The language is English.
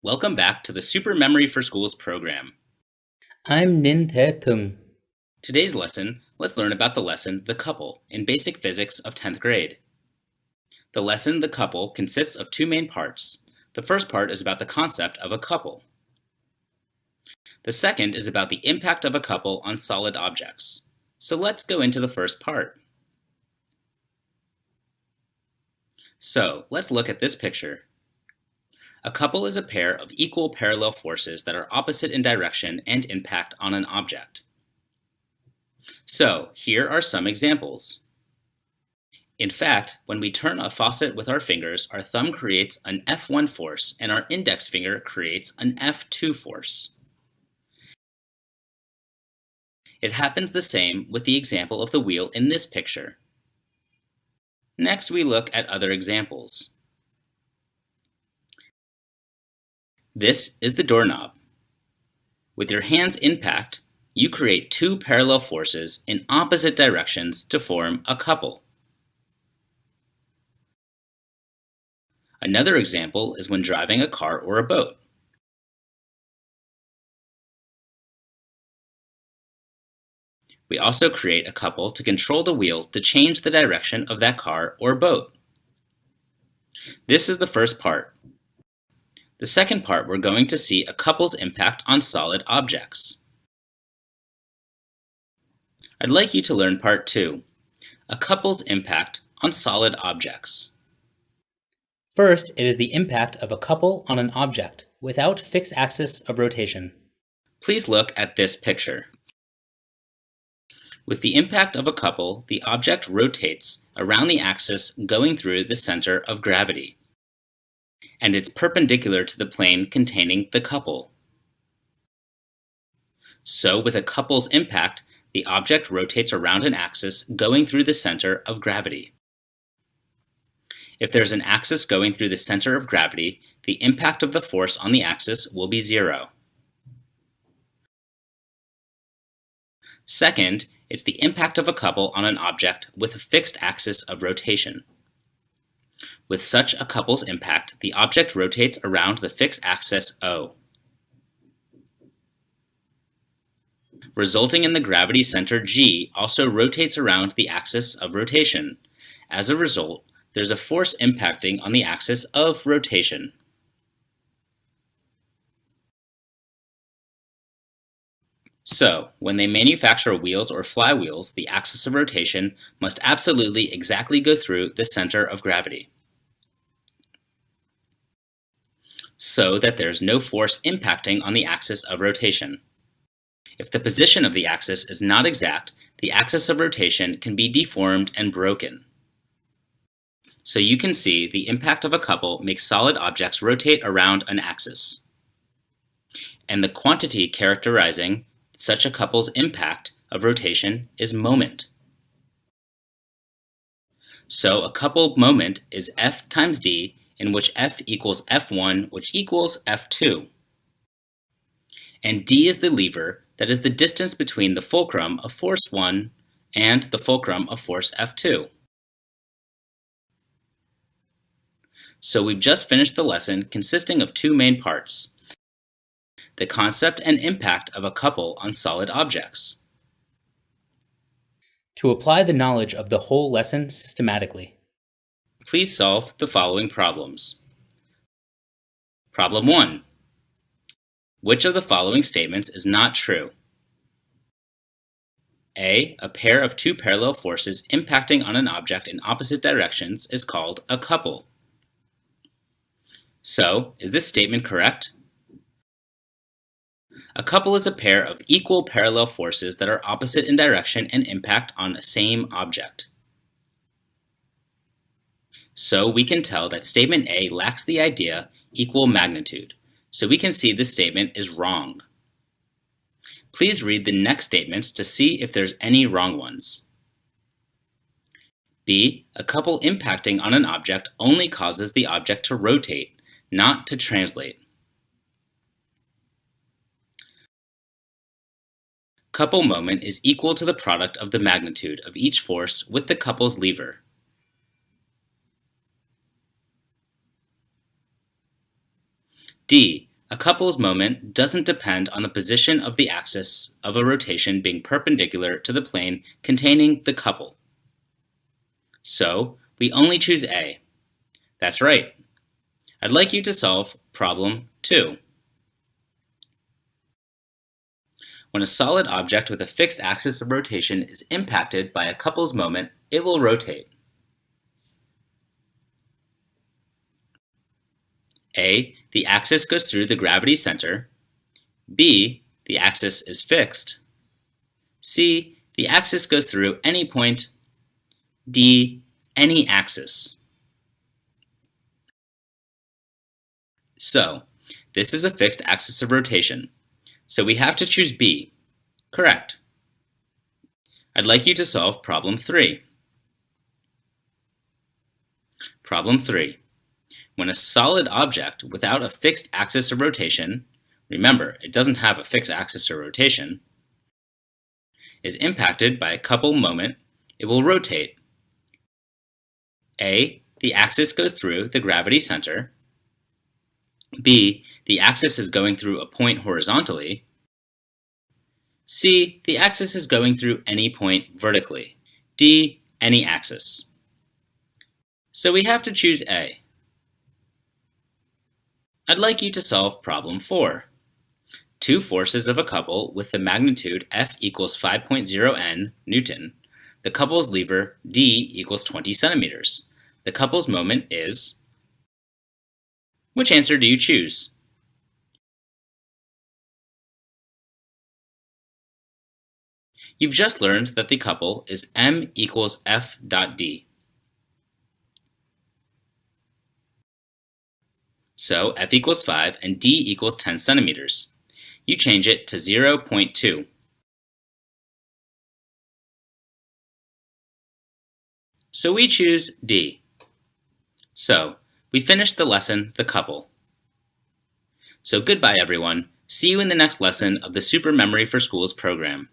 Welcome back to the Super Memory for Schools program. I'm Ninh Thế Thừng. Today's lesson, let's learn about the lesson The Couple in Basic Physics of 10th grade. The lesson The Couple consists of two main parts. The first part is about the concept of a couple. The second is about the impact of a couple on solid objects. So let's go into the first part. So let's look at this picture. A couple is a pair of equal parallel forces that are opposite in direction and impact on an object. So here are some examples. In fact, when we turn a faucet with our fingers, our thumb creates an F1 force and our index finger creates an F2 force. It happens the same with the example of the wheel in this picture. Next, we look at other examples. This is the doorknob. With your hand's impact, you create two parallel forces in opposite directions to form a couple. Another example is when driving a car or a boat. We also create a couple to control the wheel to change the direction of that car or boat. This is the first part. The second part, we're going to see a couple's impact on solid objects. I'd like you to learn part 2, a couple's impact on solid objects. First, it is the impact of a couple on an object without fixed axis of rotation. Please look at this picture. With the impact of a couple, the object rotates around the axis going through the center of gravity, and it's perpendicular to the plane containing the couple. So with a couple's impact, the object rotates around an axis going through the center of gravity. If there's an axis going through the center of gravity, the impact of the force on the axis will be 0. Second, it's the impact of a couple on an object with a fixed axis of rotation. With such a couple's impact, the object rotates around the fixed axis O, resulting in the gravity center G also rotates around the axis of rotation. As a result, there's a force impacting on the axis of rotation. So, when they manufacture wheels or flywheels, the axis of rotation must absolutely exactly go through the center of gravity, so that there's no force impacting on the axis of rotation. If the position of the axis is not exact, the axis of rotation can be deformed and broken. So you can see the impact of a couple makes solid objects rotate around an axis. And the quantity characterizing such a couple's impact of rotation is moment. So a couple moment is F times D, in which F equals F1, which equals F2. And D is the lever that is the distance between the fulcrum of force 1 and the fulcrum of force F2. So we've just finished the lesson consisting of two main parts: the concept and impact of a couple on solid objects. To apply the knowledge of the whole lesson systematically, please solve the following problems. Problem 1. Which of the following statements is not true? A. A pair of two parallel forces impacting on an object in opposite directions is called a couple. So, is this statement correct? A couple is a pair of equal parallel forces that are opposite in direction and impact on the same object. So we can tell that statement A lacks the idea equal magnitude, so we can see this statement is wrong. Please read the next statements to see if there's any wrong ones. B. A couple impacting on an object only causes the object to rotate, not to translate. Couple moment is equal to the product of the magnitude of each force with the couple's lever. D. A couple's moment doesn't depend on the position of the axis of a rotation being perpendicular to the plane containing the couple. So, we only choose A. That's right. I'd like you to solve problem 2. When a solid object with a fixed axis of rotation is impacted by a couple's moment, it will rotate. A. The axis goes through the gravity center. B. The axis is fixed. C. The axis goes through any point. D. Any axis. So, this is a fixed axis of rotation, so we have to choose B. Correct. I'd like you to solve problem 3. Problem 3. When a solid object without a fixed axis of rotation, remember, it doesn't have a fixed axis of rotation, is impacted by a couple moment, it will rotate. A. The axis goes through the gravity center. B. The axis is going through a point horizontally. C. The axis is going through any point vertically. D. Any axis. So we have to choose A. I'd like you to solve problem 4. Two forces of a couple with the magnitude F equals 5.0 N Newton. The couple's lever D equals 20 centimeters. The couple's moment is... Which answer do you choose? You've just learned that the couple is M equals F dot D. So F equals 5 and D equals 10 centimeters. You change it to 0.2. So we choose D. So, we finished the lesson, the couple. So goodbye everyone. See you in the next lesson of the Super Memory for Schools program.